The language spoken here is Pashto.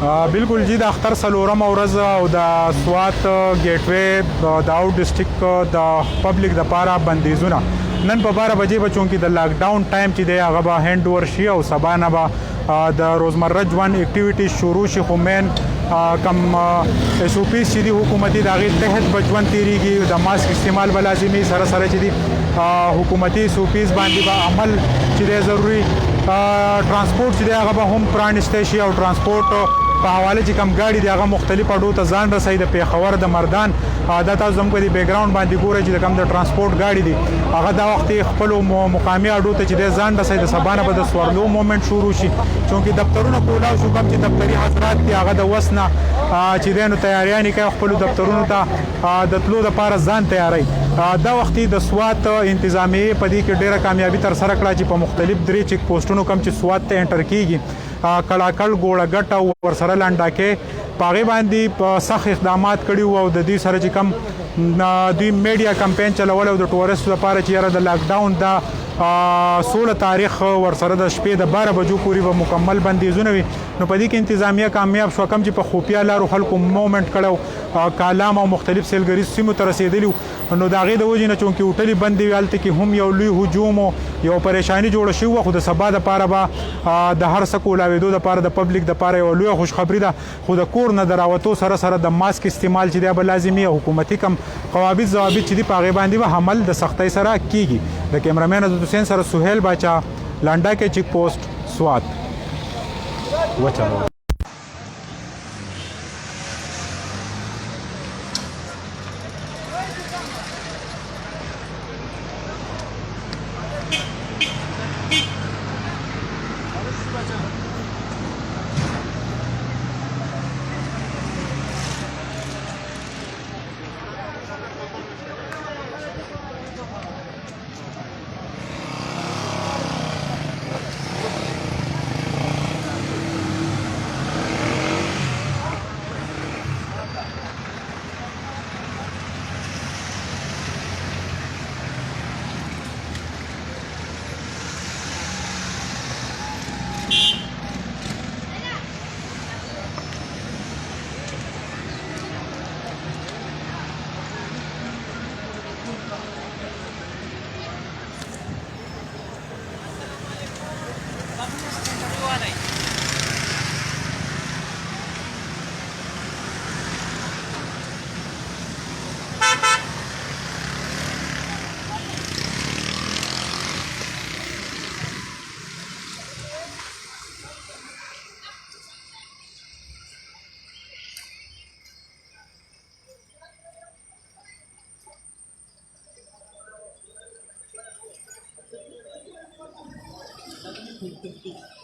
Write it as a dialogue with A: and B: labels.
A: بالکل جی د اختر څلورمه ورځ او د سوات ګیټ وی د آوټ ډسټریکټ د پبلک دپاره بندیزونه نن په 12 بجې به چونکې د لاک ډاون ټایم چې دی هغه به هینډ اوور شي او سبا نه به د روزمره ژوند اکټیویټیز شروع شي خو مین کم اس او پیز چې دي حکومتي د هغې تحت به ژوند تېرېږي د ماسک استعمال به لازمي سره سره چې دي حکومتي اس او پیز باندې به عمل چې دی ضروري ترانسپورټ چې دی هغه به هم پرانیستی شي او ترانسپورټ په حواله چې کم ګاډي دی هغه مختلف اډو ته ځان رسوي د پیښور د مردان دا تاسو زموږ په دې بیک ګراونډ باندې ګورئ چې د کم د ترانسپورټ ګاډي دي هغه دا وخت خپلو مقامي اډو ته چې دی ځان رسوي د سبا نه به د سوارلو مومنټ شروع شي چونکې دفترونه کولاو شو کم چې دفتري حضرات دي هغه د وس نه چې دی نو تیاریانې کوي خپلو دفترونو ته د تلو دپاره ځان تیاروي دا وختي د سوات انتظامیې په دې کې ډېره کامیابي ترسره کړه چې په مختلف 3 چیک پوسټونو کم چې سوات ته انټر کیږي کلاکل ګوړه ګټه او ورسره لنډاکې په هغې باندې په سخت اقدامات کړي وو او د دوی سره چې کم دوی میډیا کمپین چلولی او د ټورستو لپاره چې یاره د لاکډاون دا 16 تاریخ ورسره د شپې د 12 بجو پورې به مکمل بندیزونه وي نو په دې کې انتظامیه کامیاب شوه کم چې په خفیه لارو خلکو مومنټ کړی کالام او مختلف سیلګریز سیمو ته رسېدلي نو د هغې د وجې نه چونکې هوټلې بندې وي هلته کې هم یو لوی هجوم یو پریشاني جوړه شوې وه خو د سبا دپاره به د هر څه کولاوېدو دپاره د پبلک دپاره یوه لویه خوشخبري ده خو د کور نه د راوتو سره سره د ماسک استعمال چې دی به لازمي او حکومتي کم قوابط ضوابط چې دي په هغې باندې به عمل د سختۍ سره کیږي د کیمرامین عزت حسین سره سهیل باچا لنډاکې چیک پوسټ سوات وچلو
B: Thank you.